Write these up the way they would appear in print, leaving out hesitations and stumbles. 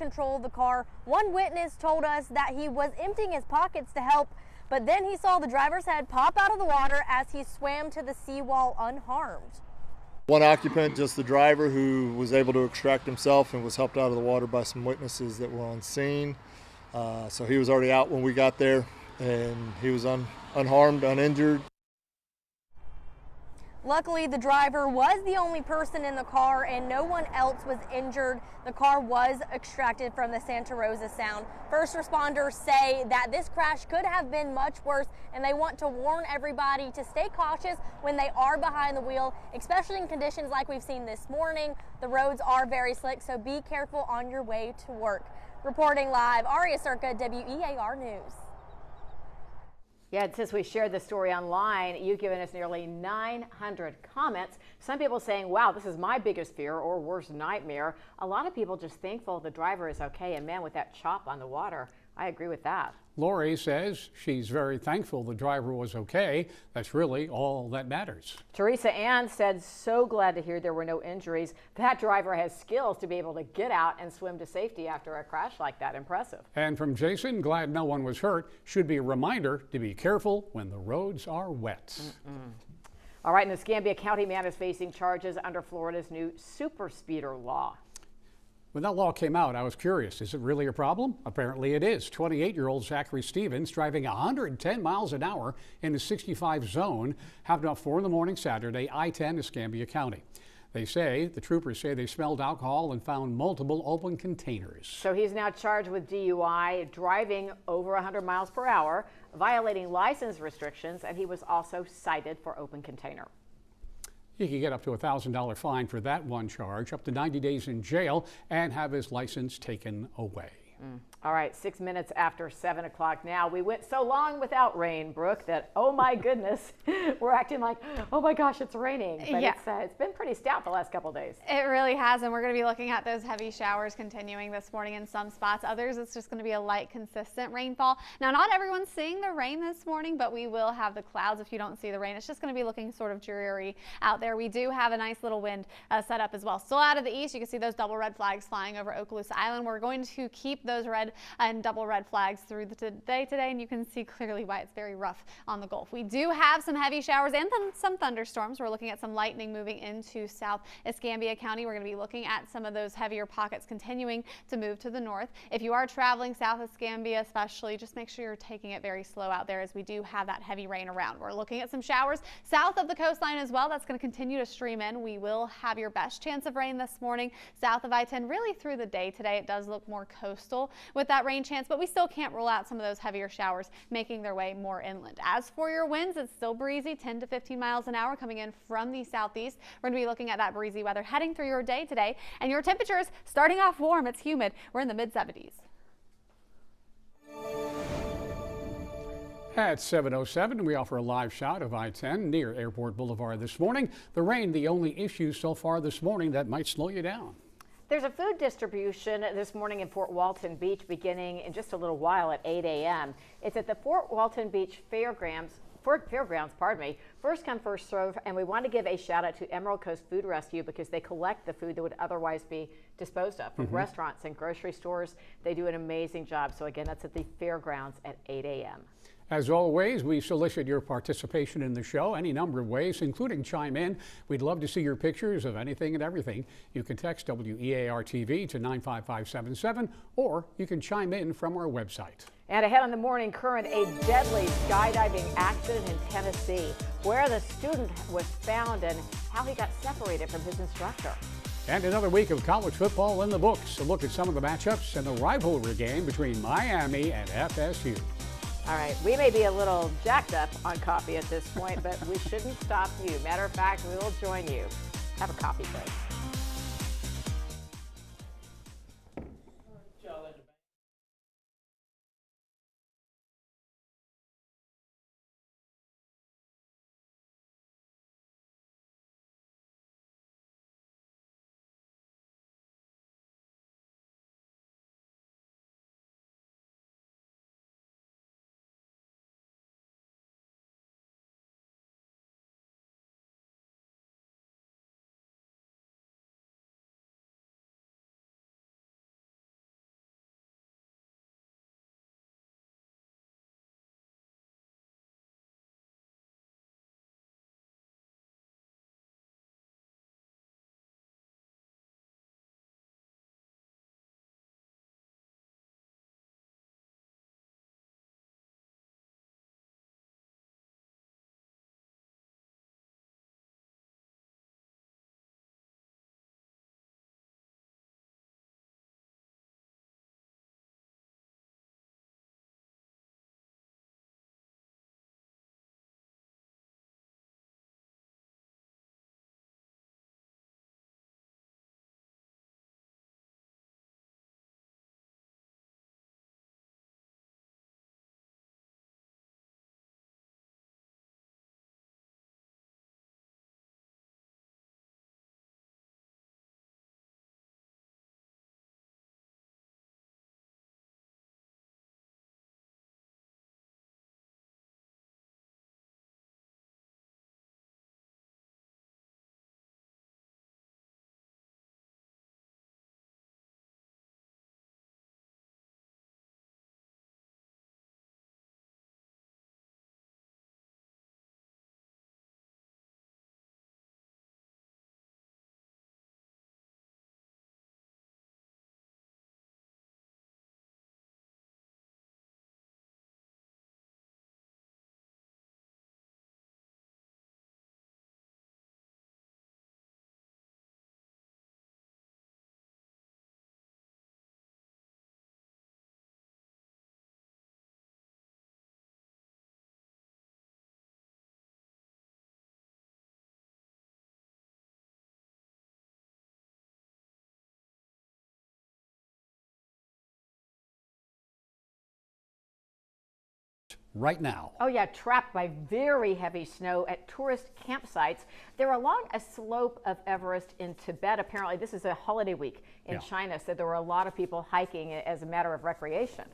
control of the car. One witness told us that he was emptying his pockets to help, but then he saw the driver's head pop out of the water as he swam to the seawall unharmed. One occupant, just the driver, who was able to extract himself and was helped out of the water by some witnesses that were on scene. So he was already out when we got there, and he was unharmed, uninjured. Luckily, the driver was the only person in the car and no one else was injured. The car was extracted from the Santa Rosa Sound. First responders say that this crash could have been much worse, and they want to warn everybody to stay cautious when they are behind the wheel, especially in conditions like we've seen this morning. The roads are very slick, so be careful on your way to work. Reporting live, Aria Circa, WEAR News. Yeah, and since we shared this story online, you've given us nearly 900 comments. Some people saying, wow, this is my biggest fear or worst nightmare. A lot of people just thankful the driver is okay. And man, with that chop on the water, I agree with that. Lori says she's very thankful the driver was okay. That's really all that matters. Teresa Ann said, so glad to hear there were no injuries. That driver has skills to be able to get out and swim to safety after a crash like that. Impressive. And from Jason, glad no one was hurt. Should be a reminder to be careful when the roads are wet. All right, and the Escambia County man is facing charges under Florida's new super speeder law. When that law came out, I was curious, is it really a problem? Apparently it is. 28-year-old Zachary Stevens driving 110 miles an hour in the 65 zone happened about 4 in the morning Saturday, I-10, Escambia County. The troopers say they smelled alcohol and found multiple open containers. So he's now charged with DUI, driving over 100 miles per hour, violating license restrictions, and he was also cited for open container. He could get up to a $1,000 fine for that one charge, up to 90 days in jail, and have his license taken away. All right, 6 minutes after 7 o'clock now. We went so long without rain, Brooke, that, oh my goodness, we're acting like, oh my gosh, it's raining. But yeah, it's been pretty stout the last couple of days. It really has, and we're going to be looking at those heavy showers continuing this morning in some spots. Others, it's just going to be a light, consistent rainfall. Now, not everyone's seeing the rain this morning, but we will have the clouds if you don't see the rain. It's just going to be looking sort of dreary out there. We do have a nice little wind set up as well. Still out of the east, you can see those double red flags flying over Okaloosa Island. We're going to keep those red and double red flags through the day today, and you can see clearly why it's very rough on the Gulf. We do have some heavy showers and some thunderstorms. We're looking at some lightning moving into South Escambia County. We're going to be looking at some of those heavier pockets continuing to move to the north. If you are traveling South Escambia especially, just make sure you're taking it very slow out there as we do have that heavy rain around. We're looking at some showers south of the coastline as well. That's going to continue to stream in. We will have your best chance of rain this morning south of I-10 really through the day today. It does look more coastal with that rain chance, but we still can't rule out some of those heavier showers making their way more inland. As for your winds, it's still breezy, 10 to 15 miles an hour coming in from the southeast. We're going to be looking at that breezy weather heading through your day today, and your temperatures starting off warm. It's humid. We're in the mid-70s. At 7:07, we offer a live shot of I-10 near Airport Boulevard this morning. The rain, the only issue so far this morning that might slow you down. There's a food distribution this morning in Fort Walton Beach beginning in just a little while at 8 a.m. It's at the Fort Walton Beach Fairgrounds, first come, first serve, and we want to give a shout out to Emerald Coast Food Rescue because they collect the food that would otherwise be disposed of from restaurants and grocery stores. They do an amazing job. So again, that's at the fairgrounds at 8 a.m. As always, we solicit your participation in the show any number of ways, including chime in. We'd love to see your pictures of anything and everything. You can text WEAR TV to 95577, or you can chime in from our website. And ahead on the morning current, a deadly skydiving accident in Tennessee, where the student was found and how he got separated from his instructor. And another week of college football in the books. A look at some of the matchups and the rivalry game between Miami and FSU. All right, we may be a little jacked up on coffee at this point, but we shouldn't stop you. Matter of fact, we will join you. Have a coffee break. right now. Oh yeah, trapped by very heavy snow at tourist campsites. They're along a slope of Everest in Tibet. Apparently this is a holiday week in China, so there were a lot of people hiking as a matter of recreation.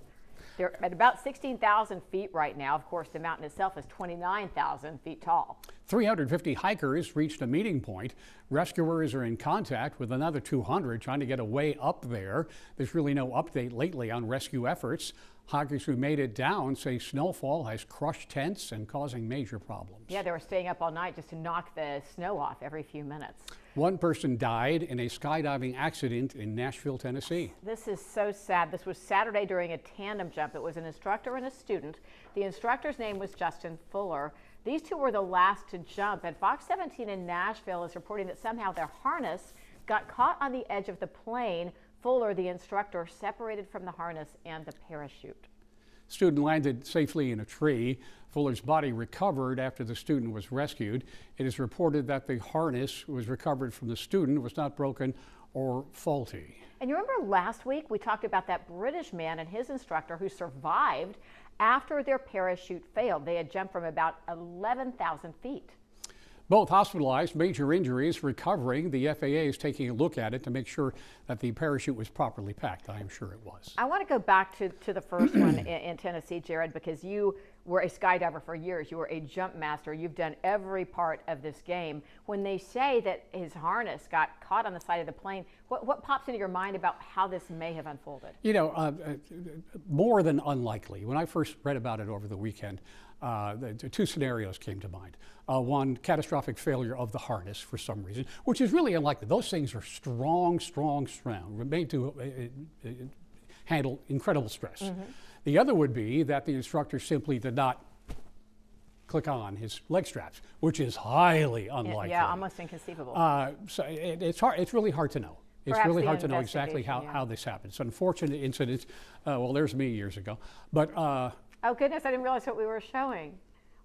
They're at about 16,000 feet right now. Of course, the mountain itself is 29,000 feet tall. 350 hikers reached a meeting point. Rescuers are in contact with another 200 trying to get a way up there. There's really no update lately on rescue efforts. Hikers who made it down say snowfall has crushed tents and causing major problems. Yeah, they were staying up all night just to knock the snow off every few minutes. One person died in a skydiving accident in Nashville, Tennessee. This is so sad. This was Saturday during a tandem jump. It was an instructor and a student. The instructor's name was Justin Fuller. These two were the last to jump, and Fox 17 in Nashville is reporting that somehow their harness got caught on the edge of the plane. Fuller, the instructor, separated from the harness and the parachute. Student landed safely in a tree. Fuller's body recovered after the student was rescued. It is reported that the harness was recovered from the student was not broken or faulty. And you remember last week we talked about that British man and his instructor who survived after their parachute failed. They had jumped from about 11,000 feet. Both hospitalized, major injuries, recovering. The FAA is taking a look at it to make sure that the parachute was properly packed. I am sure it was. I want to go back to the first one in Tennessee, Jared, because you were a skydiver for years. You were a jump master. You've done every part of this game. When they say that his harness got caught on the side of the plane, what pops into your mind about how this may have unfolded? You know, more than unlikely. When I first read about it over the weekend, the two scenarios came to mind. One, catastrophic failure of the harness for some reason, which is really unlikely. Those things are strong, made to handle incredible stress. Mm-hmm. The other would be that the instructor simply did not click on his leg straps, which is highly unlikely. Yeah, almost inconceivable. So it's hard. It's really hard to know. It's Perhaps really hard to know exactly how this happened. It's an unfortunate incident. Well, there's me years ago, but. Oh goodness! I didn't realize what we were showing.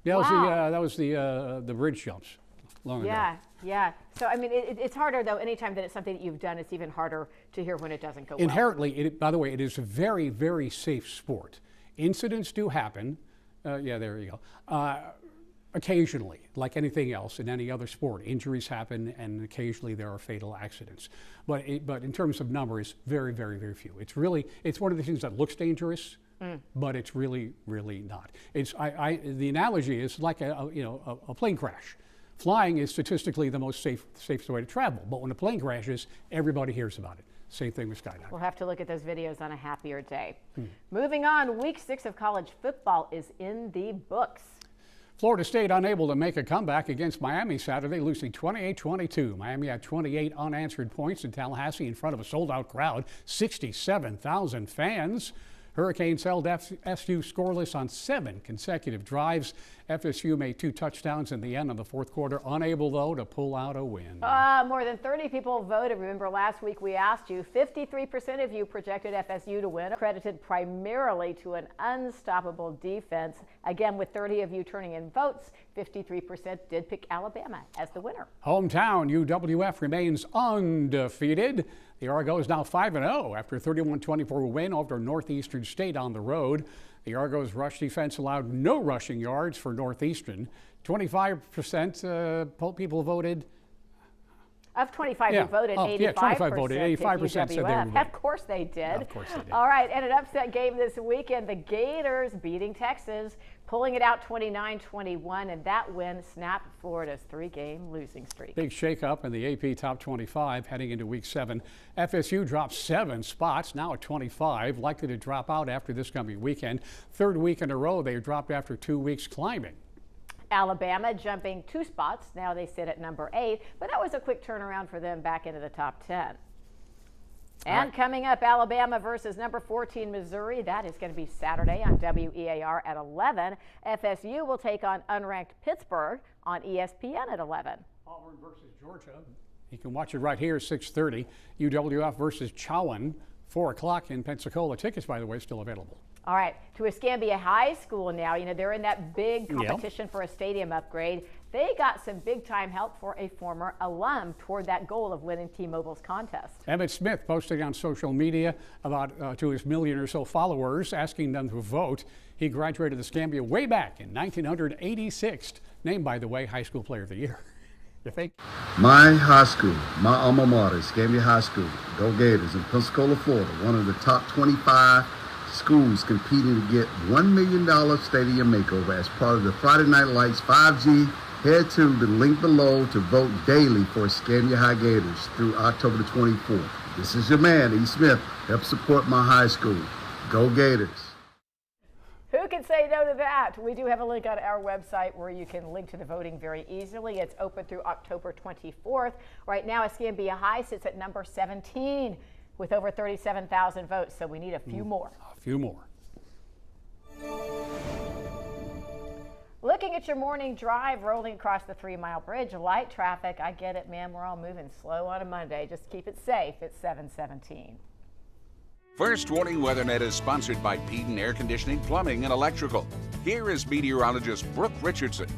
Yeah, wow. that was the bridge jumps long ago. Yeah. So I mean, it's harder though. Anytime that it's something that you've done, it's even harder to hear when it doesn't go well. Inherently, by the way, it is a very, very safe sport. Incidents do happen. Yeah, there you go. Occasionally, like anything else in any other sport, injuries happen, and occasionally there are fatal accidents. But in terms of numbers, very, very, very few. It's one of the things that looks dangerous. But it's really, really not. The analogy is like a plane crash. Flying is statistically the most safest way to travel, but when a plane crashes, everybody hears about it. Same thing with skydiving. We'll have to look at those videos on a happier day. Moving on, week 6 of college football is in the books. Florida State unable to make a comeback against Miami Saturday, losing 28-22. Miami had 28 unanswered points in Tallahassee in front of a sold-out crowd, 67,000 fans. Hurricanes held FSU scoreless on 7 consecutive drives. FSU made 2 touchdowns in the end of the fourth quarter, unable, though, to pull out a win. More than 30 people voted. Remember last week we asked you, 53% of you projected FSU to win, credited primarily to an unstoppable defense. Again, with 30 of you turning in votes, 53% did pick Alabama as the winner. Hometown UWF remains undefeated. The Argos now 5-0 after a 31-24 win over Northeastern State on the road. The Argos rush defense allowed no rushing yards for Northeastern. 25% people voted. Of 25 who voted, 85%. Yeah, 25 voted. 85% said they would win. Of course they did. Yeah, of course they did. All right, and an upset game this weekend. The Gators beating Texas, pulling it out 29-21, and that win snapped Florida's 3-game losing streak. Big shakeup in the AP Top 25 heading into Week 7. FSU dropped 7 spots, now at 25, likely to drop out after this coming weekend. 3rd week in a row they dropped after 2 weeks climbing. Alabama jumping 2 spots. Now they sit at number 8, but that was a quick turnaround for them back into the top 10. And coming up, Alabama versus number 14 Missouri. That is going to be Saturday on WEAR at 11. FSU will take on unranked Pittsburgh on ESPN at 11. Auburn versus Georgia. You can watch it right here, 6:30. UWF versus Chowan, 4 o'clock in Pensacola. Tickets, by the way, still available. All right, to Escambia High School now. You know, they're in that big competition for a stadium upgrade. They got some big-time help for a former alum toward that goal of winning T-Mobile's contest. Emmett Smith posted on social media about to his million or so followers, asking them to vote. He graduated Escambia way back in 1986. Named, by the way, High School Player of the Year. You think? My high school, my alma mater, Escambia High School, Go Gators, in Pensacola, Florida, one of the top 25 schools competing to get $1 million stadium makeover as part of the Friday Night Lights 5G. Head to the link below to vote daily for Escambia High Gators through October the 24th. This is your man, E. Smith. Help support my high school. Go Gators. Who can say no to that? We do have a link on our website where you can link to the voting very easily. It's open through October 24th. Right now, Escambia High sits at number 17 with over 37,000 votes, so we need a few more. A few more. Looking at your morning drive, rolling across the 3-mile bridge, light traffic. I get it, ma'am. We're all moving slow on a Monday. Just keep it safe. It's 7:17. First Warning WeatherNet is sponsored by Peden Air Conditioning, Plumbing, and Electrical. Here is meteorologist Brooke Richardson.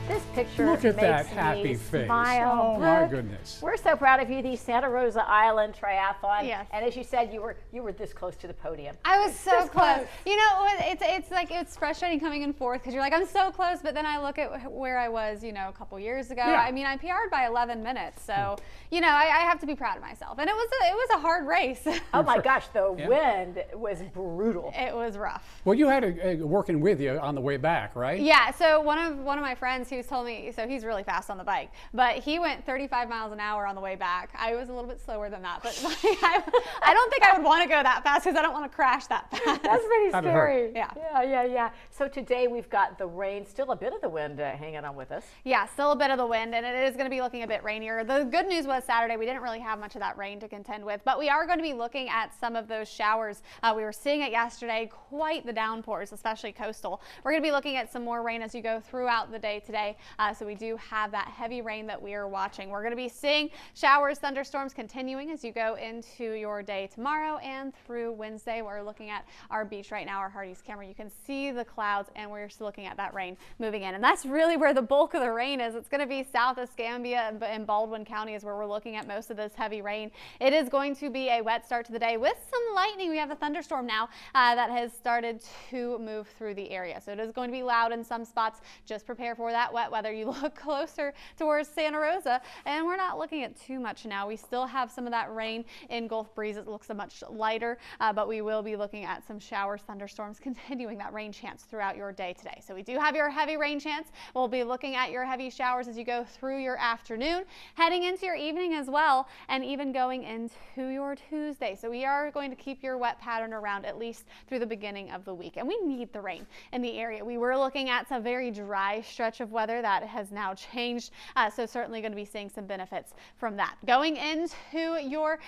This picture Look at makes that me happy face. smile. Oh, my Brooke, goodness. We're so proud of you, the Santa Rosa Island Triathlon. Yes. And as you said, you were this close to the podium. I was so This close. You know, it's frustrating coming in fourth because you're like, I'm so close, but then I look at where I was, you know, a couple years ago. Yeah. I mean, I PR'd by 11 minutes, so you know, I have to be proud of myself. And it was a hard race. Oh my gosh, the wind was brutal. It was rough. Well, you had a working with you on the way back, right? Yeah, so one of my friends, he was told me, so he's really fast on the bike, but he went 35 miles an hour on the way back. I was a little bit slower than that, but like, I don't think I would want to go that fast because I don't want to crash that fast. That's pretty That'd scary. Yeah. Yeah. So today we've got the rain, still a bit of the wind hanging on with us. Yeah, still a bit of the wind, and it is going to be looking a bit rainier. The good news was Saturday we didn't really have much of that rain to contend with, but we are going to be looking at some of those showers. We were seeing it yesterday, quite the downpours, especially coastal. We're going to be looking at some more rain as you go throughout the day today, so we do have that heavy rain that we are watching. We're going to be seeing showers, thunderstorms continuing as you go into your day tomorrow and through Wednesday. We're looking at our beach right now, our Hardee's camera. You can see the clouds, and we're still looking at that rain moving in, and that's really where the bulk of the rain is. It's going to be south of Escambia and Baldwin County is where we're looking at most of this heavy rain. It is going to be a wet start to the day with some lightning. We have a thunderstorm now that has started to move through the area, so it is going to be loud in some spots. Just prepare for that wet weather. You look closer towards Santa Rosa, and we're not looking at too much now. We still have some of that rain in Gulf Breeze. It looks much lighter, but we will be looking at some showers, thunderstorms, continuing that rain chance throughout your day today. So we do have your heavy rain chance. We'll be looking at your heavy showers as you go through your afternoon, heading into your evening as well, and even going into your Tuesday. So we are going to keep your wet pattern around at least through the beginning of the week, and we need the rain in the area. We were looking at some very dry stretch of weather that has now changed, so certainly going to be seeing some benefits from that. Going into your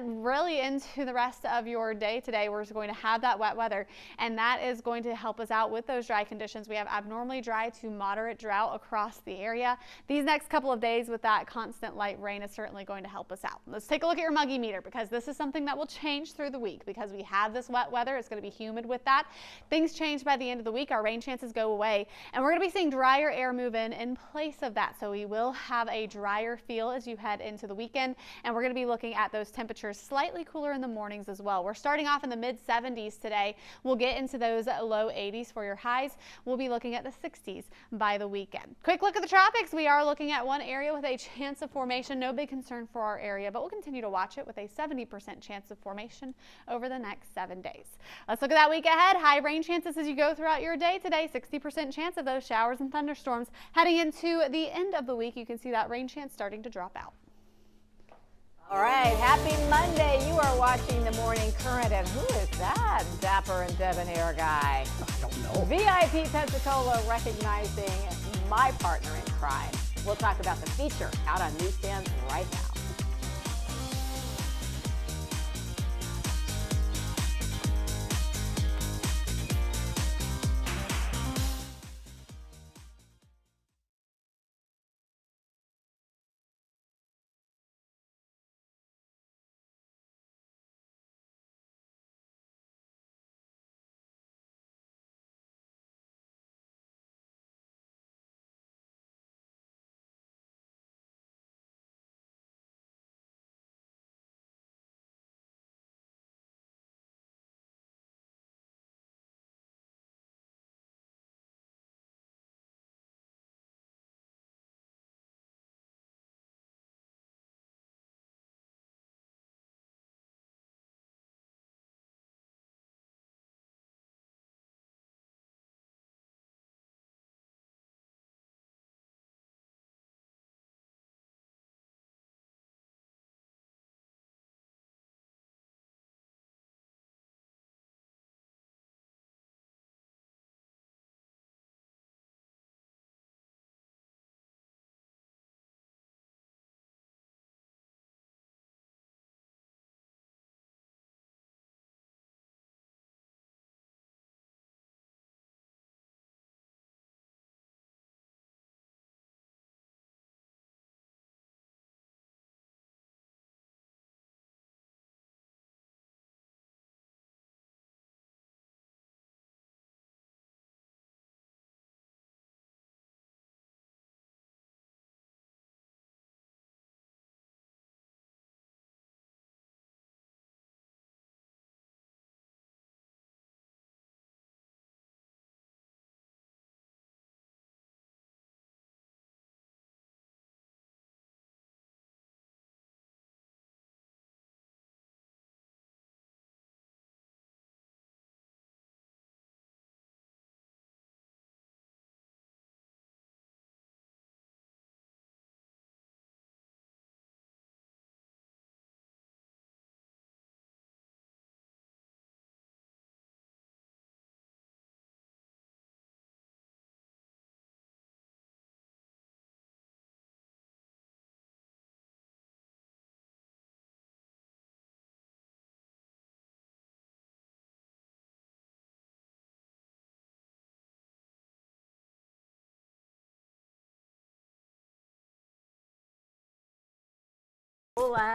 really into the rest of your day today, we're going to have that wet weather, and that is going to help us out with those dry conditions. We have abnormally dry to moderate drought across the area. These next couple of days with that constant light rain is certainly going to help us out. Let's take a look at your muggy meter, because this is something that will change through the week because we have this wet weather. It's going to be humid with that. Things change by the end of the week. Our rain chances go away, and we're going to be seeing drier air move in place of that. So we will have a drier feel as you head into the weekend, and we're going to be looking at those temperatures slightly cooler in the mornings as well. We're starting off in the mid 70s today. We'll get into those low 80s for your highs. We'll be looking at the 60s by the weekend. Quick look at the tropics. We are looking at one area with a chance of formation. No big concern for our area, but we'll continue to watch it with a 70% chance of formation over the next 7 days. Let's look at that week ahead. High rain chances as you go throughout your day today. 60% chance of those showers and thunderstorms. Heading into the end of the week, you can see that rain chance starting to drop out. All right, happy Monday. You are watching the Morning Current, and who is that dapper and debonair guy? I don't know. VIP Pensacola recognizing my partner in crime. We'll talk about the feature out on newsstands right now.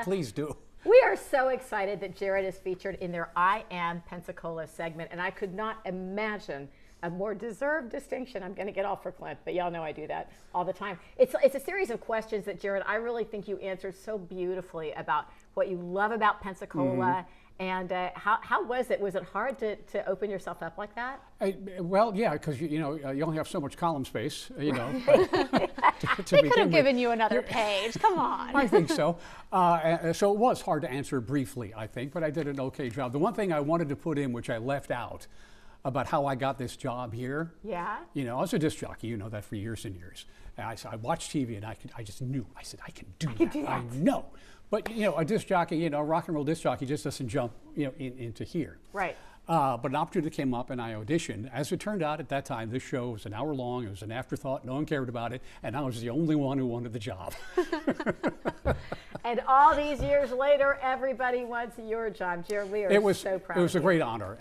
Please do. We are so excited that Jared is featured in their I Am Pensacola segment, and I could not imagine a more deserved distinction. I'm going to get off for Clint, but y'all know I do that all the time. It's a series of questions that, Jared, I really think you answered so beautifully about what you love about Pensacola. And how was it? Was it hard to open yourself up like that? Well, yeah, because you only have so much column space, They could have given you another page. Come on. I think so. So it was hard to answer briefly, I think, but I did an okay job. The one thing I wanted to put in, which I left out, about how I got this job here. Yeah. I was a disc jockey, that for years and years. And I watched TV and I just knew. I said, I can do that. I know. But a disc jockey, a rock and roll disc jockey just doesn't jump, into here. Right. But an opportunity came up and I auditioned. As it turned out, at that time, this show was an hour long. It was an afterthought. No one cared about it, and I was the only one who wanted the job. And all these years later, everybody wants your job, Jared. We are so proud. It was of a great honor.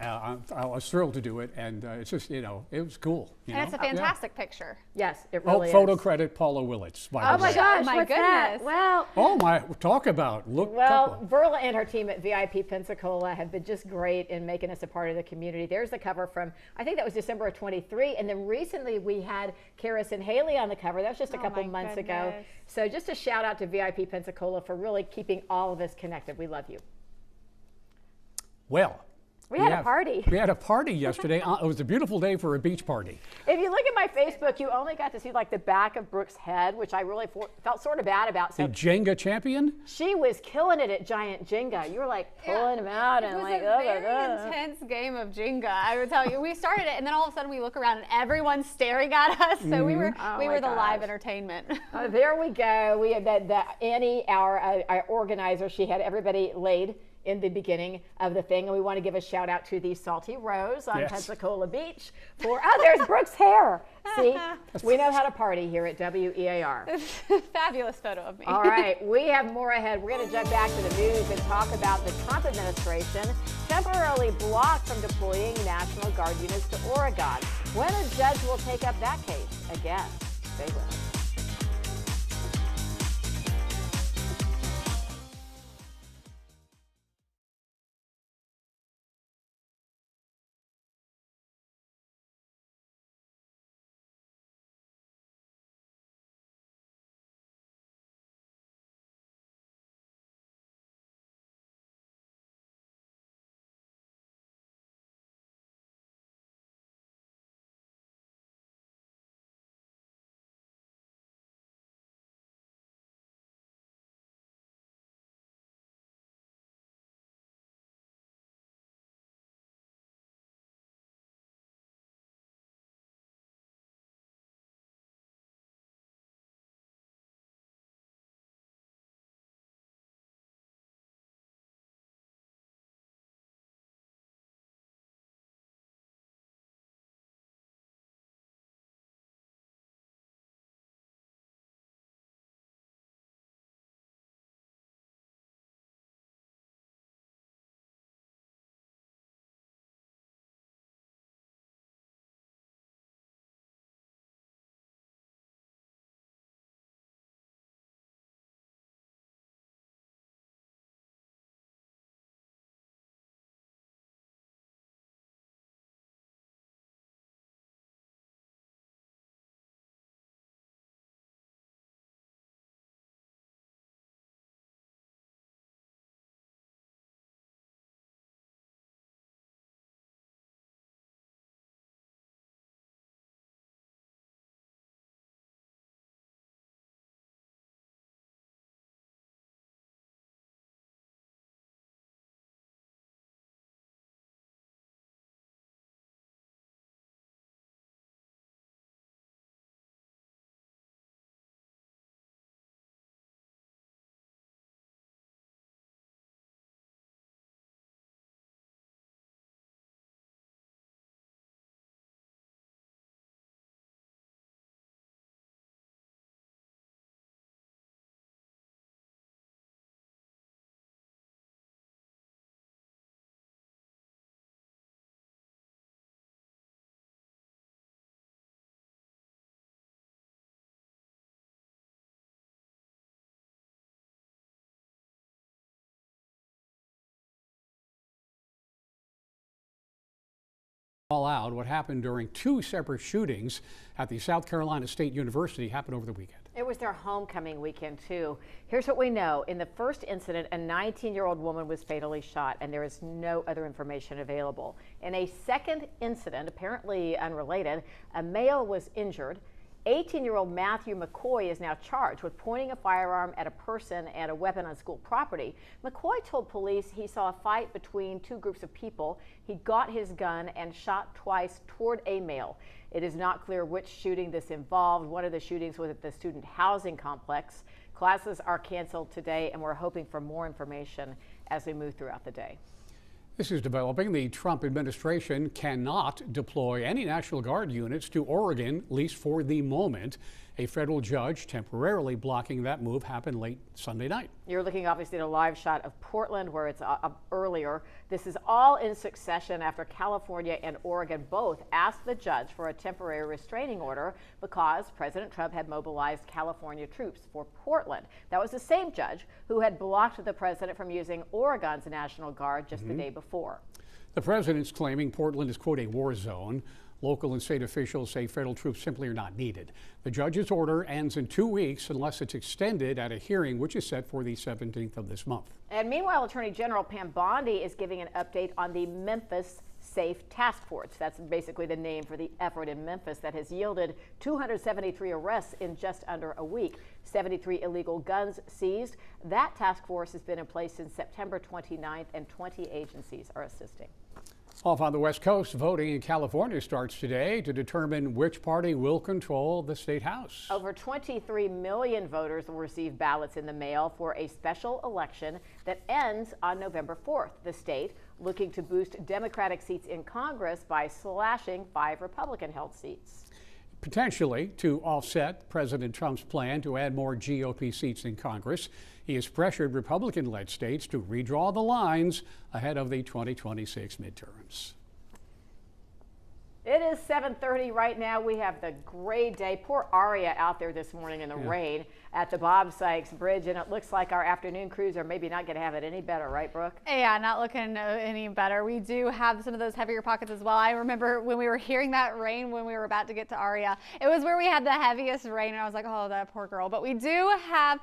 I was thrilled to do it, and it's just, it was cool. And it's a fantastic picture. Yes, it really is. Photo credit, Paula Willits. Oh my gosh, my what's goodness. that? Well. Oh my, talk about look. Well, Verla and her team at VIP Pensacola have been just great in making us a part of the community. There's the cover from, I think that was December of 23, and then recently we had Karis and Haley on the cover. That was just a couple months ago. So just a shout out to VIP Pensacola for really keeping all of us connected. We love you. Well, we had a party. We had a party yesterday. It was a beautiful day for a beach party. If you look at my Facebook, you only got to see like the back of Brooke's head, which I really felt sort of bad about. So the Jenga champion? She was killing it at Giant Jenga. You were like pulling him out and like, it was a very intense game of Jenga. I would tell you, we started it, and then all of a sudden we look around and everyone's staring at us. So we were the live entertainment. There we go. We had Annie, our organizer. She had everybody laid in the beginning of the thing, and we want to give a shout out to the Salty Rose on Pensacola Beach for there's Brooke's hair. See, we know how to party here at WEAR. Fabulous photo of me. All right, we have more ahead. We're going to jump back to the news and talk about the Trump administration temporarily blocked from deploying National Guard units to Oregon. When a judge will take up that case again. Stay with us. All out what happened during two separate shootings at the South Carolina State University happened over the weekend. It was their homecoming weekend, too. Here's what we know. In the first incident, a 19-year-old woman was fatally shot, and there is no other information available. In a second incident, apparently unrelated, a male was injured. 18-year-old Matthew McCoy is now charged with pointing a firearm at a person and a weapon on school property. McCoy told police he saw a fight between two groups of people. He got his gun and shot twice toward a male. It is not clear which shooting this involved. One of the shootings was at the student housing complex. Classes are canceled today, and we're hoping for more information as we move throughout the day. This is developing. The Trump administration cannot deploy any National Guard units to Oregon, at least for the moment. A federal judge temporarily blocking that move happened late Sunday night. You're looking obviously at a live shot of Portland where it's earlier. This is all in succession after California and Oregon both asked the judge for a temporary restraining order because President Trump had mobilized California troops for Portland. That was the same judge who had blocked the president from using Oregon's National Guard just the day before. The president's claiming Portland is, quote, a war zone. Local and state officials say federal troops simply are not needed. The judge's order ends in 2 weeks unless it's extended at a hearing, which is set for the 17th of this month. And meanwhile, Attorney General Pam Bondi is giving an update on the Memphis Safe Task Force. That's basically the name for the effort in Memphis that has yielded 273 arrests in just under a week. 73 illegal guns seized. That task force has been in place since September 29th, and 20 agencies are assisting. Off on the West Coast, voting in California starts today to determine which party will control the state house. Over 23 million voters will receive ballots in the mail for a special election that ends on November 4th. The state looking to boost Democratic seats in Congress by slashing 5 Republican-held seats. Potentially to offset President Trump's plan to add more GOP seats in Congress. He has pressured Republican-led states to redraw the lines ahead of the 2026 midterms. It is 7:30 right now. We have the great day. Poor Aria out there this morning in the rain at the Bob Sykes Bridge, and it looks like our afternoon crews are maybe not going to have it any better, right, Brooke? Yeah, not looking any better. We do have some of those heavier pockets as well. I remember when we were hearing that rain when we were about to get to Aria, it was where we had the heaviest rain, and I was like, oh, that poor girl. But we do have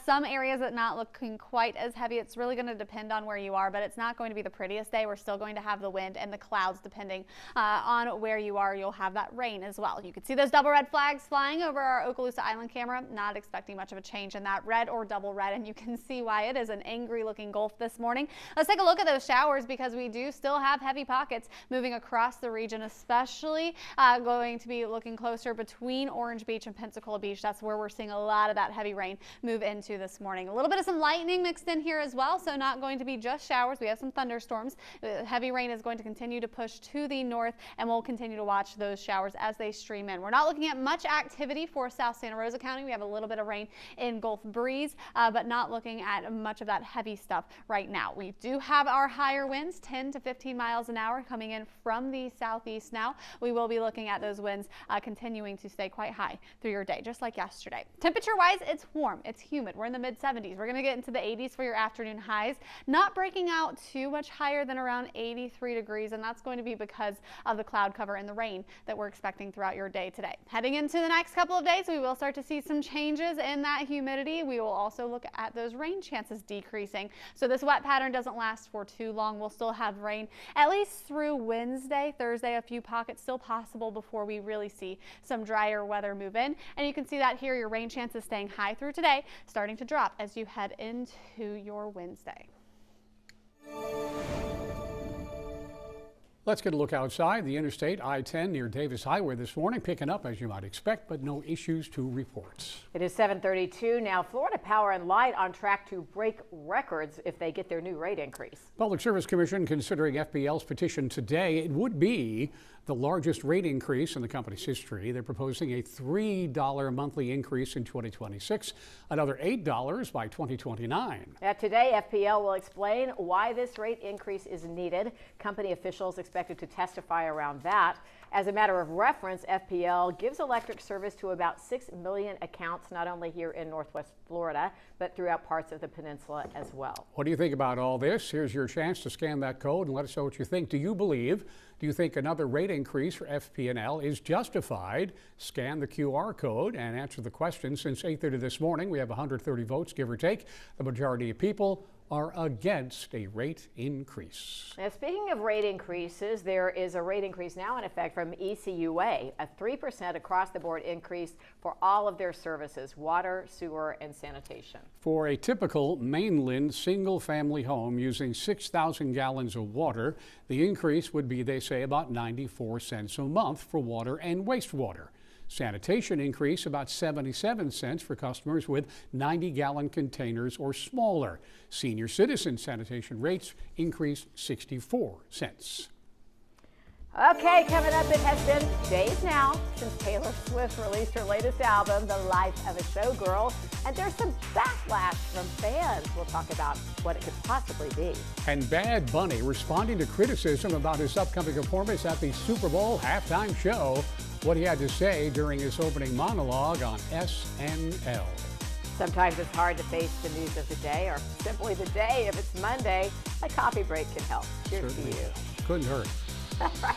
some areas that not looking quite as heavy. It's really going to depend on where you are, but it's not going to be the prettiest day. We're still going to have the wind and the clouds depending on where you are. You'll have that rain as well. You can see those double red flags flying over our Okaloosa Island camera. Not expecting much of a change in that red or double red, and you can see why it is an angry looking Gulf this morning. Let's take a look at those showers because we do still have heavy pockets moving across the region, especially going to be looking closer between Orange Beach and Pensacola Beach. That's where we're seeing a lot of that heavy rain move into this morning. A little bit of some lightning mixed in here as well, so not going to be just showers. We have some thunderstorms. Heavy rain is going to continue to push to the north, and we'll continue to watch those showers as they stream in. We're not looking at much activity for South Santa Rosa County. We have a little bit of rain in Gulf Breeze, but not looking at much of that heavy stuff right now. We do have our higher winds, 10 to 15 miles an hour coming in from the southeast now. We will be looking at those winds continuing to stay quite high through your day, just like yesterday. Temperature-wise, it's warm. It's humid. We're in the mid-70s. We're going to get into the 80s for your afternoon highs, not breaking out too much higher than around 83 degrees, and that's going to be because of the cloud cover and the rain that we're expecting throughout your day today. Heading into the next couple of days, we will start to see some changes in that humidity. We will also look at those rain chances decreasing. So this wet pattern doesn't last for too long. We'll still have rain at least through Wednesday, Thursday, a few pockets still possible before we really see some drier weather move in. And you can see that here, your rain chances staying high through today, starting to drop as you head into your Wednesday. Let's get a look outside. The interstate I-10 near Davis Highway this morning picking up as you might expect, but no issues to report. It is 7:32 now. Florida Power and Light on track to break records if they get their new rate increase. Public Service Commission considering FPL's petition today. It would be the largest rate increase in the company's history. They're proposing a $3 monthly increase in 2026, another $8 by 2029. Today, FPL will explain why this rate increase is needed. Company officials expect expected to testify around that. As a matter of reference, FPL gives electric service to about 6 million accounts, not only here in Northwest Florida, but throughout parts of the peninsula as well. What do you think about all this? Here's your chance to scan that code and let us know what you think. Do you think another rate increase for FP&L is justified? Scan the QR code and answer the question. Since 8:30 this morning, we have 130 votes, give or take. The majority of people are against a rate increase. Now, speaking of rate increases, there is a rate increase now in effect from ECUA, a 3% across the board increase for all of their services, water, sewer, and sanitation. For a typical mainland single-family home using 6,000 gallons of water, the increase would be, they say, about 94 cents a month for water and wastewater. Sanitation increase about 77 cents for customers with 90-gallon containers or smaller. Senior citizen sanitation rates increased 64 cents. Okay, coming up, it has been days now since Taylor Swift released her latest album, The Life of a Showgirl, and there's some backlash from fans. We'll talk about what it could possibly be. And Bad Bunny responding to criticism about his upcoming performance at the Super Bowl halftime show. What he had to say during his opening monologue on SNL. Sometimes it's hard to face the news of the day, or simply the day. If it's Monday, a coffee break can help. Cheers to you. Couldn't hurt. Right.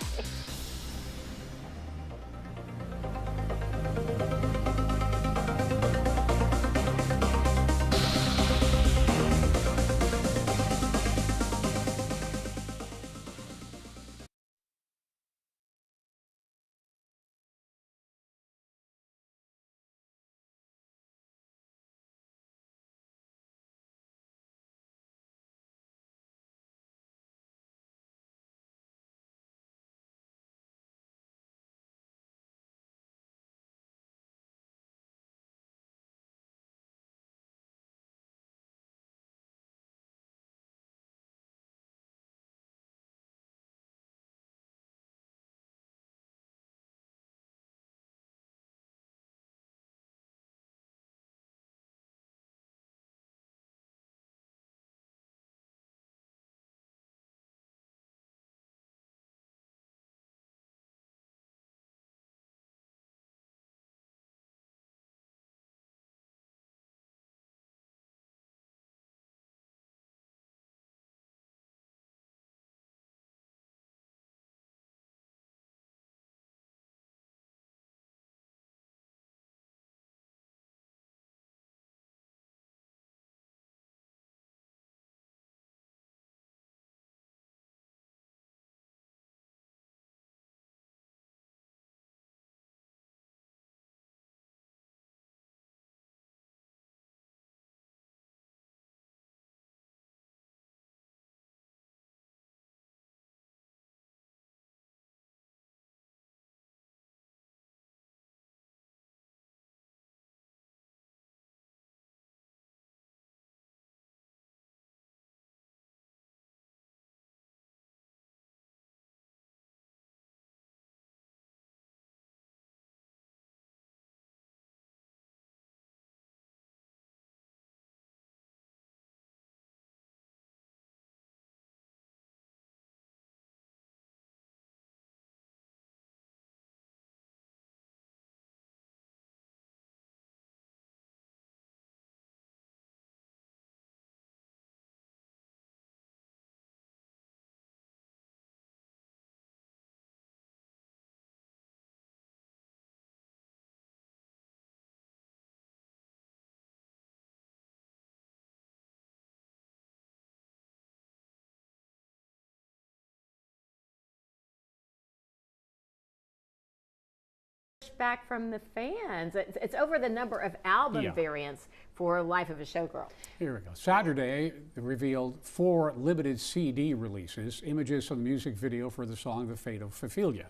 Back from the fans. It's over the number of album variants for Life of a Showgirl. Here we go. Saturday revealed 4 limited CD releases, images from the music video for the song The Fate of Ophelia.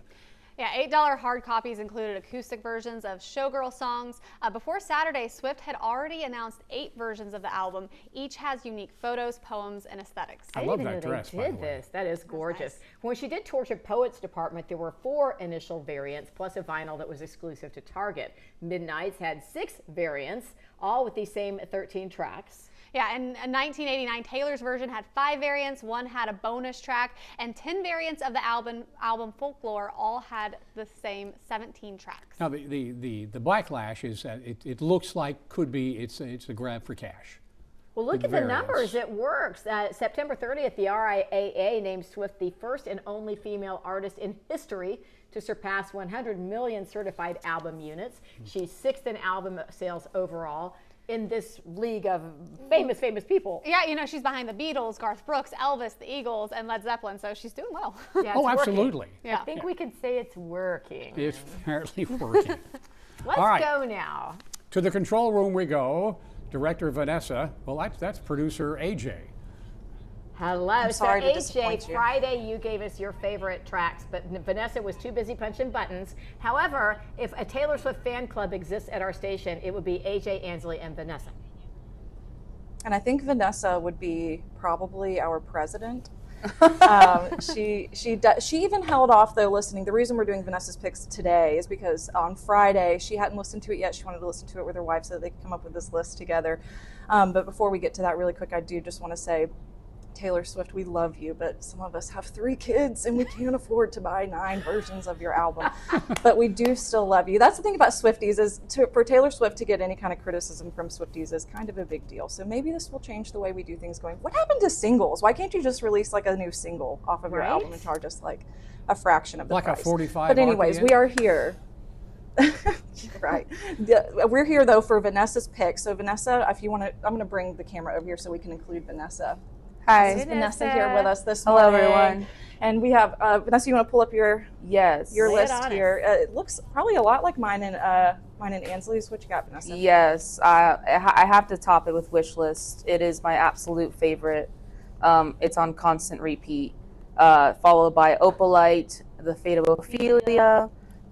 Yeah, $8 hard copies included acoustic versions of Showgirl songs. Before Saturday, Swift had already announced 8 versions of the album. Each has unique photos, poems, and aesthetics. I love that dress, by the way. That is gorgeous. Nice. When she did Tortured Poets department, there were 4 initial variants, plus a vinyl that was exclusive to Target. Midnight's had 6 variants, all with the same 13 tracks. Yeah, in 1989, Taylor's version had 5 variants, 1 had a bonus track, and 10 variants of the album Folklore all had the same 17 tracks. Now, the backlash is that it looks like it's a grab for cash. Well, look at the numbers. It works. September 30th, the RIAA named Swift the first and only female artist in history to surpass 100 million certified album units. She's 6th in album sales overall in this league of famous people. Yeah, you know, she's behind the Beatles, Garth Brooks, Elvis, the Eagles, and Led Zeppelin, so she's doing well. Yeah, oh, absolutely. Yeah. I think we can say it's working. It's apparently working. Let's go now. To the control room we go. Director Vanessa, well, that's producer AJ. Hello. I'm sorry to AJ, disappoint you. Friday you gave us your favorite tracks, but Vanessa was too busy punching buttons. However, if a Taylor Swift fan club exists at our station, it would be AJ, Ansley, and Vanessa. And I think Vanessa would be probably our president. She even held off though listening. The reason we're doing Vanessa's picks today is because on Friday she hadn't listened to it yet. She wanted to listen to it with her wife so that they could come up with this list together. But before we get to that really quick, I do just want to say, Taylor Swift, we love you, but some of us have 3 kids and we can't afford to buy 9 versions of your album. But we do still love you. That's the thing about Swifties is for Taylor Swift to get any kind of criticism from Swifties is kind of a big deal. So maybe this will change the way we do things going. What happened to singles? Why can't you just release like a new single off of your album and charge us like a fraction of the price? Like a 45 But anyways, RPM? we are here. Right. We're here though for Vanessa's pick. So Vanessa, if you want to, I'm going to bring the camera over here so we can include Vanessa. Hi. This is Vanessa here with us this morning. Hello, everyone. And we have, Vanessa, you want to pull up your list here? It looks probably a lot like mine and Ansley's. What you got, Vanessa? Yes, I have to top it with Wishlist. It is my absolute favorite. It's on constant repeat, followed by Opalite, The Fate of Ophelia,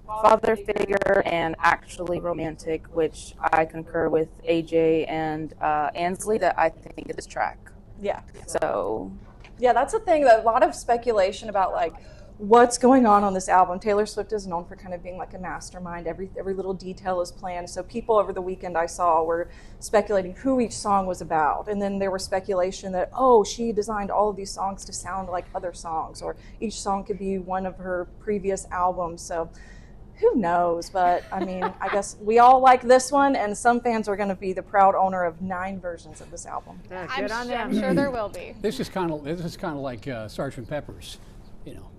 Father Figure, and Actually Romantic, which I concur with AJ and Ansley that I think is this track. Yeah. So, yeah, that's the thing. A lot of speculation about like what's going on this album. Taylor Swift is known for kind of being like a mastermind. Every little detail is planned. So people over the weekend I saw were speculating who each song was about, and then there was speculation that she designed all of these songs to sound like other songs, or each song could be one of her previous albums. So who knows? But I mean, I guess we all like this one, and some fans are going to be the proud owner of 9 versions of this album. I'm sure there will be. This is kind of like Sgt. Pepper's,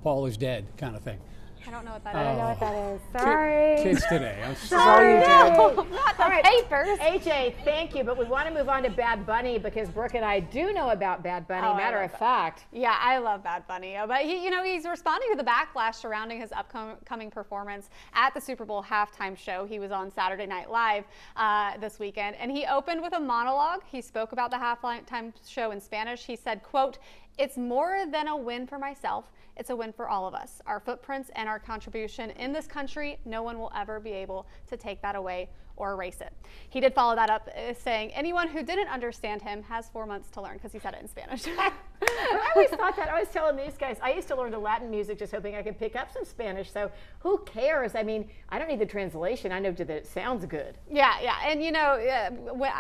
Paul is dead kind of thing. I don't know what that is. I don't know what that is. Sorry. Kids today. I'm This is all you do. Not the papers. AJ, thank you, but we want to move on to Bad Bunny because Brooke and I do know about Bad Bunny. Matter of fact. Yeah, I love Bad Bunny, but he's responding to the backlash surrounding his upcoming performance at the Super Bowl halftime show. He was on Saturday Night Live this weekend, and he opened with a monologue. He spoke about the halftime show in Spanish. He said, quote, "It's more than a win for myself. It's a win for all of us. Our footprints and our contribution in this country, no one will ever be able to take that away or erase it." He did follow that up saying, anyone who didn't understand him has 4 months to learn, because he said it in Spanish. I always thought that. I was telling these guys, I used to learn the Latin music just hoping I could pick up some Spanish. So who cares? I mean, I don't need the translation. I know that it sounds good. Yeah. And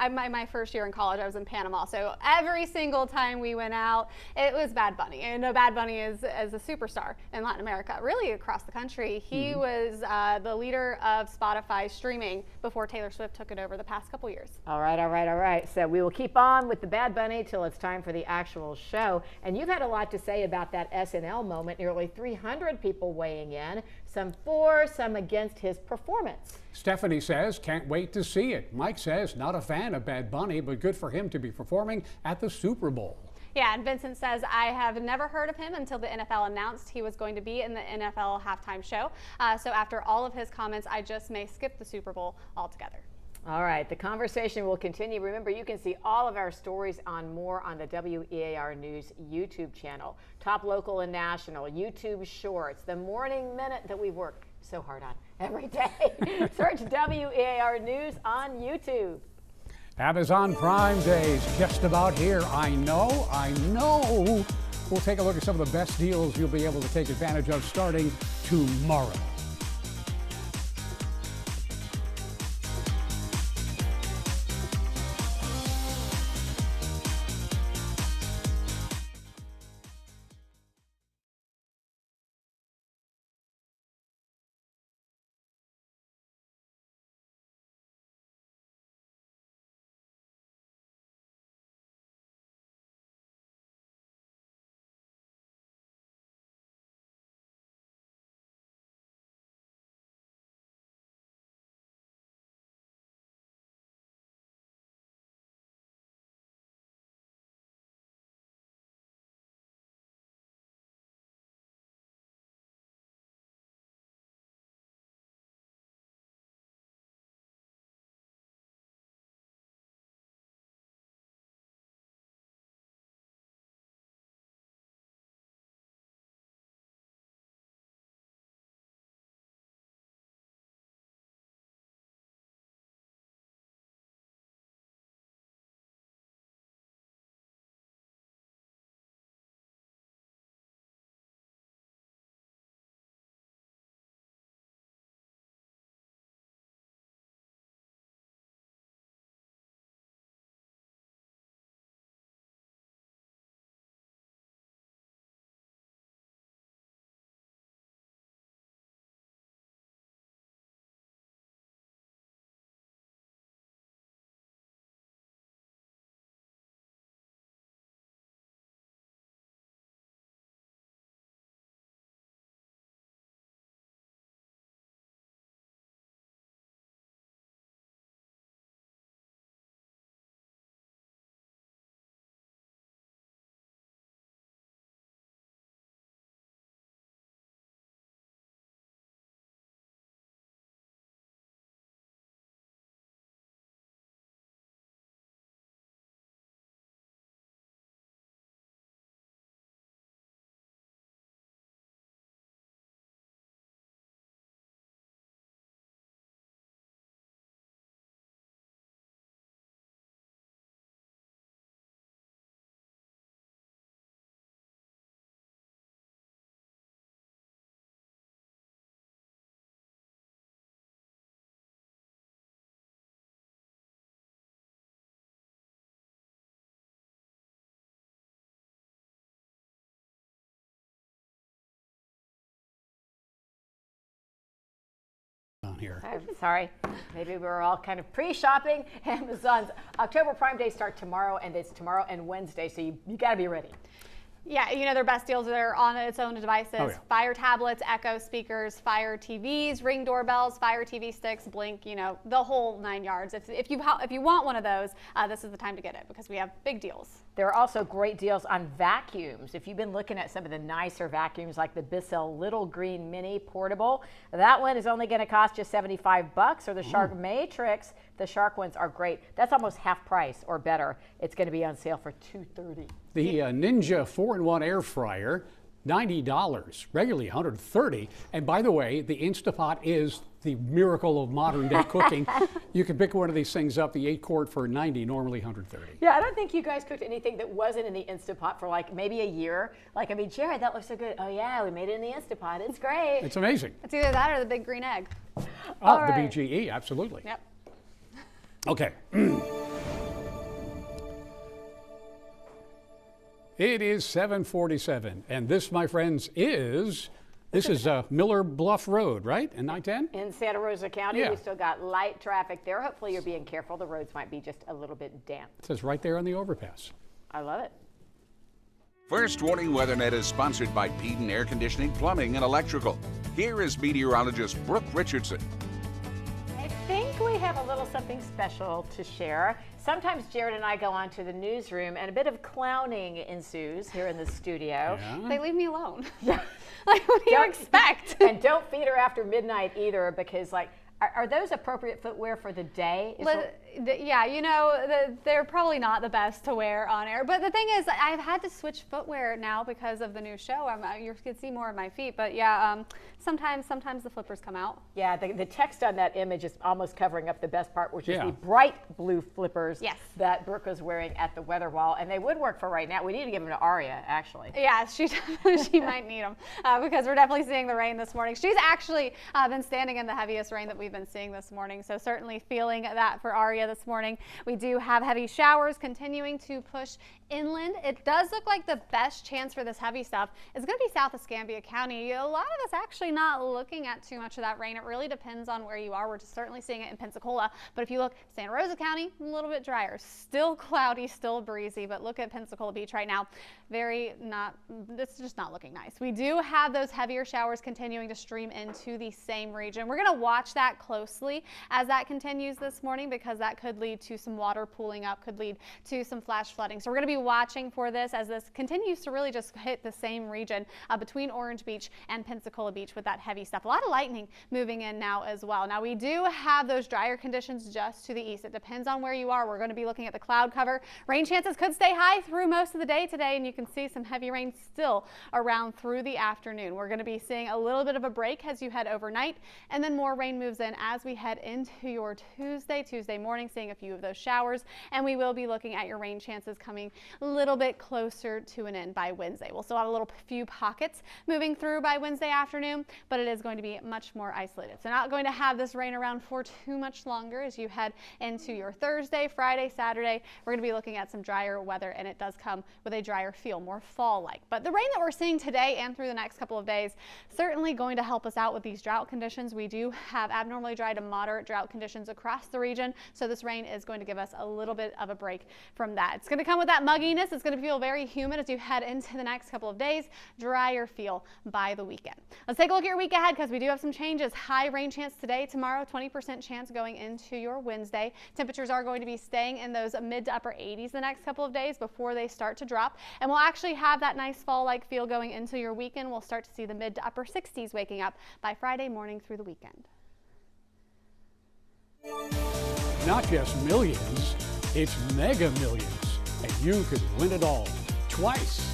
my first year in college, I was in Panama. So every single time we went out, it was Bad Bunny. And Bad Bunny is a superstar in Latin America, really across the country. He was the leader of Spotify streaming before Taylor Swift took it over the past couple years. All right. So we will keep on with the Bad Bunny till it's time for the actual show. And you've had a lot to say about that SNL moment. Nearly 300 people weighing in, some for, some against his performance. Stephanie says, can't wait to see it. Mike says, not a fan of Bad Bunny, but good for him to be performing at the Super Bowl. Yeah, and Vincent says, I have never heard of him until the NFL announced he was going to be in the NFL halftime show. So after all of his comments, I just may skip the Super Bowl altogether. All right, the conversation will continue. Remember, you can see all of our stories on the WEAR News YouTube channel. Top local and national, YouTube Shorts, the Morning Minute that we work so hard on every day. Search WEAR News on YouTube. Amazon Prime Day is just about here. I know. We'll take a look at some of the best deals you'll be able to take advantage of starting tomorrow. here. I'm sorry. Maybe we were all kind of pre-shopping. Amazon's October Prime Day start tomorrow, and it's tomorrow and Wednesday, so you got to be ready. Yeah, you know, their best deals are on its own devices. Oh, yeah. Fire tablets, Echo speakers, Fire TVs, Ring doorbells, Fire TV sticks, Blink, you know, the whole 9 yards. If you want one of those, this is the time to get it because we have big deals. There are also great deals on vacuums. If you've been looking at some of the nicer vacuums like the Bissell Little Green Mini Portable, that one is only going to cost you $75, or the Shark Matrix. The Shark ones are great. That's almost half price or better. It's going to be on sale for $230. The Ninja 4-in-1 air fryer, $90, regularly $130. And by the way, the Instapot is the miracle of modern day cooking. You can pick one of these things up, the 8-quart for $90, normally $130. Yeah, I don't think you guys cooked anything that wasn't in the Instapot for like maybe a year. Like, I mean, Jared, that looks so good. Oh yeah, we made it in the Instapot. It's great. It's amazing. It's either that or the big green egg. Oh, the BGE, absolutely. Yep. Okay. It is 7:47, and this, my friends, is Miller Bluff Road, right? In I-10? In Santa Rosa County, Yeah. we still got light traffic there. Hopefully you're being careful. The roads might be just a little bit damp. It says right there on the overpass. I love it. First Warning WeatherNet is sponsored by Peden Air Conditioning, Plumbing, and Electrical. Here is meteorologist Brooke Richardson. I think we have a little something special to share. Sometimes Jared and I go on to the newsroom and a bit of clowning ensues here in the studio. Yeah. They leave me alone. Like, what do you expect? And don't feed her after midnight either, because like, are those appropriate footwear for the day? Yeah, you know, they're probably not the best to wear on air. But the thing is, I've had to switch footwear now because of the new show. You can see more of my feet. But yeah, sometimes the flippers come out. Yeah, the text on that image is almost covering up the best part, which is the bright blue flippers that Brooke was wearing at the weather wall. And they would work for right now. We need to give them to Aria, actually. Yeah, she might need them because we're definitely seeing the rain this morning. She's actually been standing in the heaviest rain that we've been seeing this morning. So certainly feeling that for Aria this morning. We do have heavy showers continuing to push inland. It does look like the best chance for this heavy stuff is going to be south of Escambia County. A lot of us actually not looking at too much of that rain. It really depends on where you are. We're just certainly seeing it in Pensacola. But if you look Santa Rosa County, a little bit drier. Still cloudy, still breezy. But look at Pensacola Beach right now. It's just not looking nice. We do have those heavier showers continuing to stream into the same region. We're going to watch that closely as that continues this morning because that could lead to some water pooling up, could lead to some flash flooding. So we're going to be watching for this as this continues to really just hit the same region between Orange Beach and Pensacola Beach with that heavy stuff. A lot of lightning moving in now as well. Now we do have those drier conditions just to the east. It depends on where you are. We're going to be looking at the cloud cover. Rain chances could stay high through most of the day today, and you can see some heavy rain still around through the afternoon. We're going to be seeing a little bit of a break as you head overnight, and then more rain moves in as we head into your Tuesday morning, seeing a few of those showers, and we will be looking at your rain chances coming a little bit closer to an end by Wednesday. We'll still have a few pockets moving through by Wednesday afternoon, but it is going to be much more isolated. So not going to have this rain around for too much longer as you head into your Thursday, Friday, Saturday. We're going to be looking at some drier weather, and it does come with a drier feel, more fall-like. But the rain that we're seeing today and through the next couple of days certainly going to help us out with these drought conditions. We do have abnormally dry to moderate drought conditions across the region, so this rain is going to give us a little bit of a break from that. It's going to come with that mugginess. It's going to feel very humid as you head into the next couple of days. Drier feel by the weekend. Let's take a look at your week ahead because we do have some changes. High rain chance today, tomorrow, 20% chance going into your Wednesday. Temperatures are going to be staying in those mid to upper 80s the next couple of days before they start to drop. And we'll actually have that nice fall-like feel going into your weekend. We'll start to see the mid to upper 60s waking up by Friday morning through the weekend. Not just millions, it's mega millions, and you could win it all twice.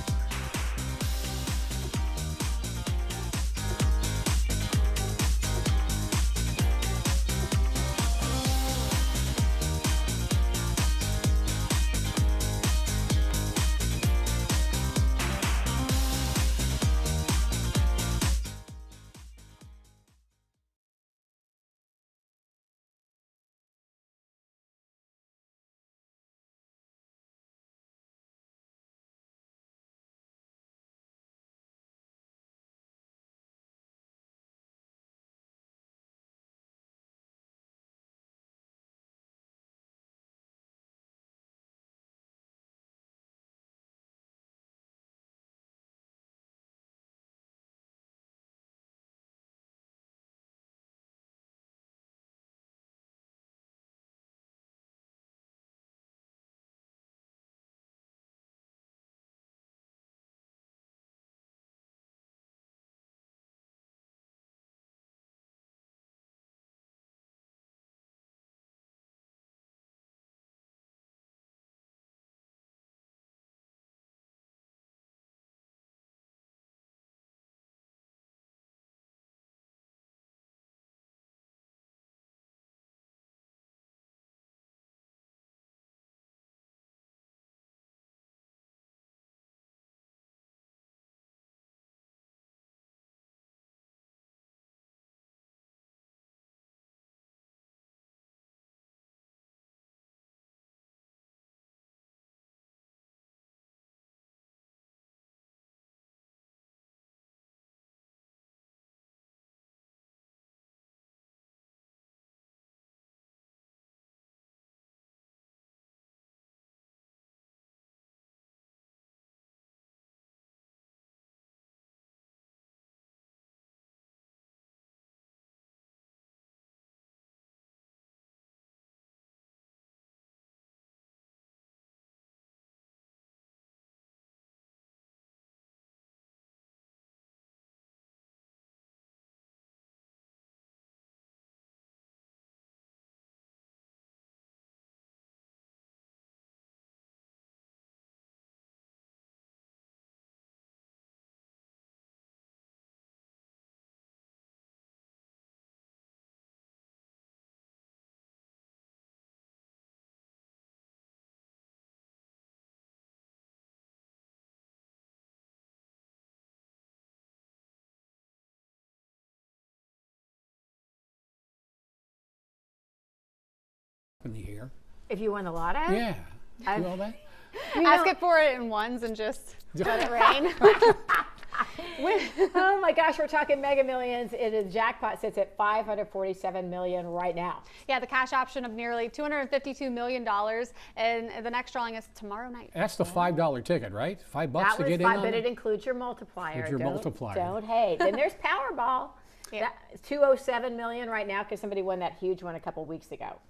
In the air. If you won the lotto? Yeah. Do all that? Ask it for it in ones and just let it rain. Oh my gosh, we're talking Mega Millions. The jackpot sits at $547 million right now. Yeah, the cash option of nearly $252 million, and the next drawing is tomorrow night. That's the $5 ticket, right? $5 to get in on but it? it includes your multiplier. Multiplier. Don't hate. Then there's Powerball. Yeah. That's $207 million right now because somebody won that huge one a couple weeks ago.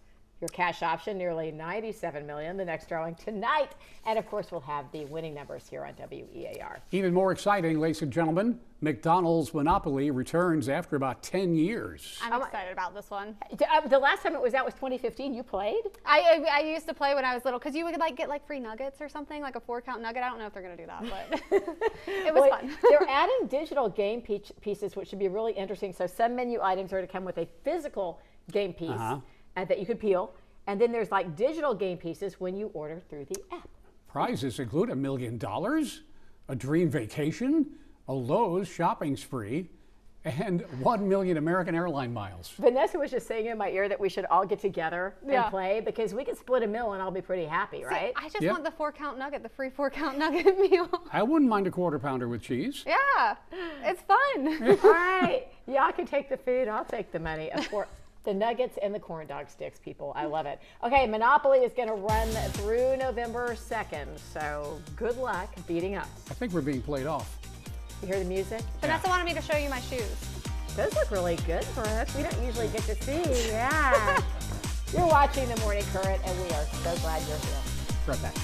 Your cash option, nearly $97 million, the next drawing tonight. And of course, we'll have the winning numbers here on WEAR. Even more exciting, ladies and gentlemen, McDonald's monopoly returns after about 10 years. I'm excited about this one. The last time it was out was 2015. You played? I used to play when I was little because you would get free nuggets or something, like a 4-count nugget. I don't know if they're going to do that, but it was fun. They're adding digital game pieces, which should be really interesting. So some menu items are to come with a physical game piece. That you could peel, and then there's like digital game pieces when you order through the app. Prizes include $1 million, a dream vacation, a Lowe's shopping spree, and 1 million American airline miles. Vanessa was just saying in my ear that we should all get together and play because we can split a meal and I'll be pretty happy, right? I just want the 4-count nugget, the free 4-count nugget meal. I wouldn't mind a quarter pounder with cheese. Yeah, it's fun. All right, y'all can take the food, I'll take the money. Of course. The nuggets and the corn dog sticks, people. I love it. Okay, Monopoly is going to run through November 2nd, so good luck beating us. I think we're being played off. You hear the music? Vanessa wanted me to show you my shoes. Those look really good for us. We don't usually get to see. Yeah. You're watching The Morning Current, and we are so glad you're here. Right back.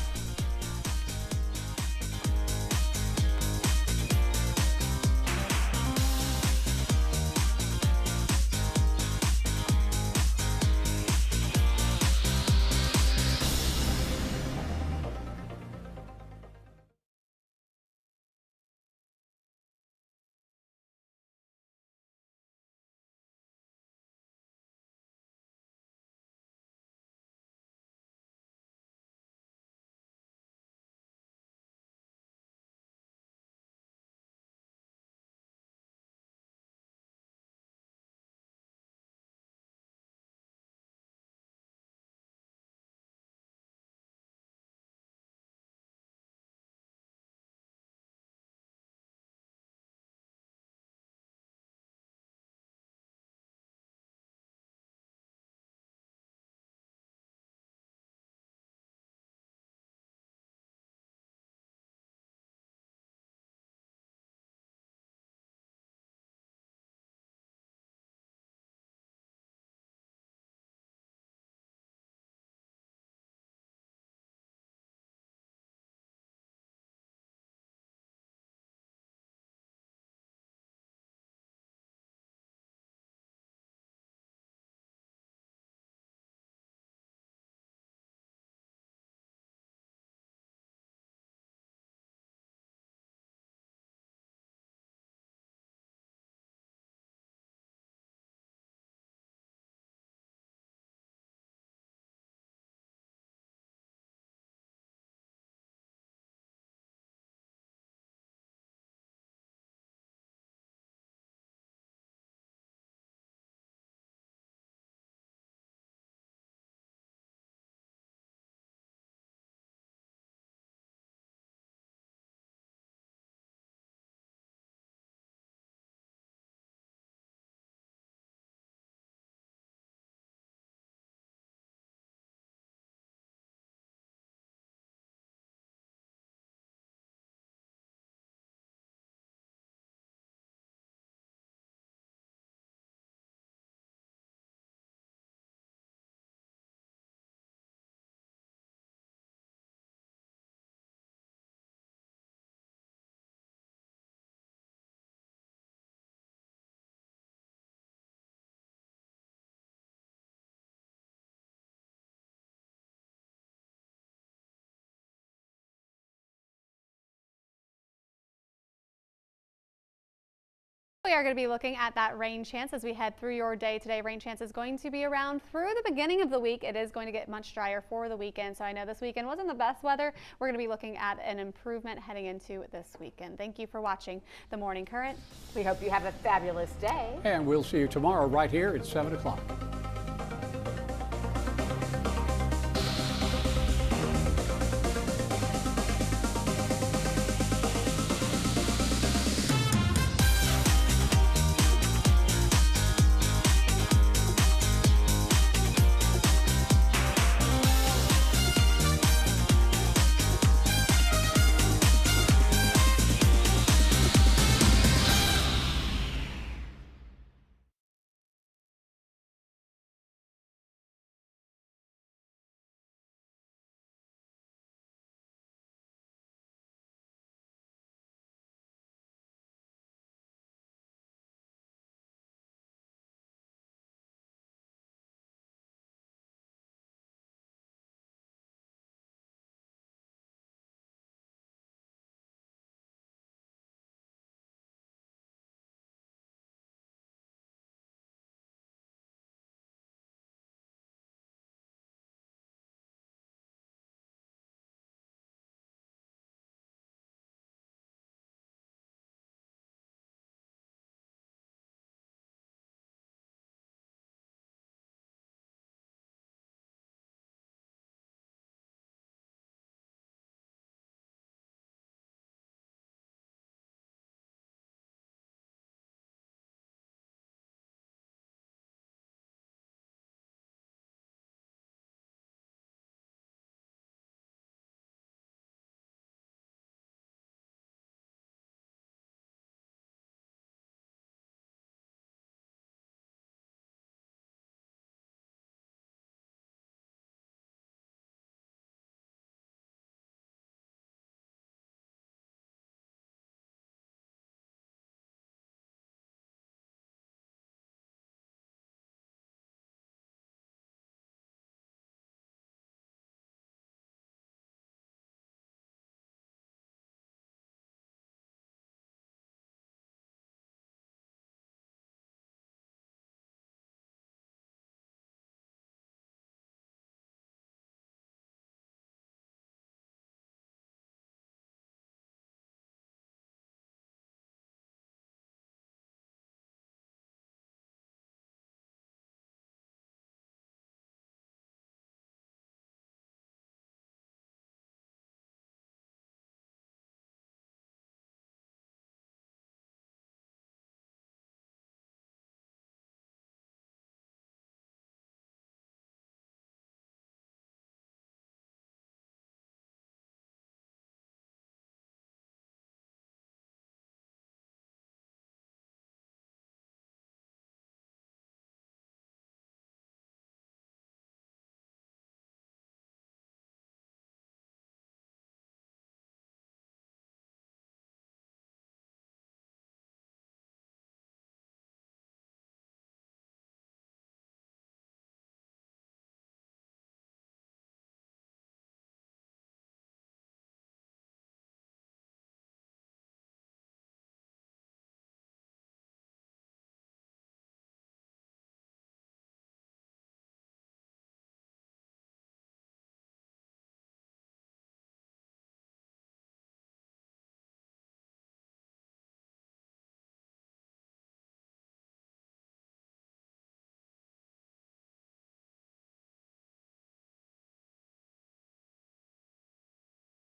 We are going to be looking at that rain chance as we head through your day today. Rain chance is going to be around through the beginning of the week. It is going to get much drier for the weekend. So I know this weekend wasn't the best weather. We're going to be looking at an improvement heading into this weekend. Thank you for watching The Morning Current. We hope you have a fabulous day. And we'll see you tomorrow right here at 7 o'clock.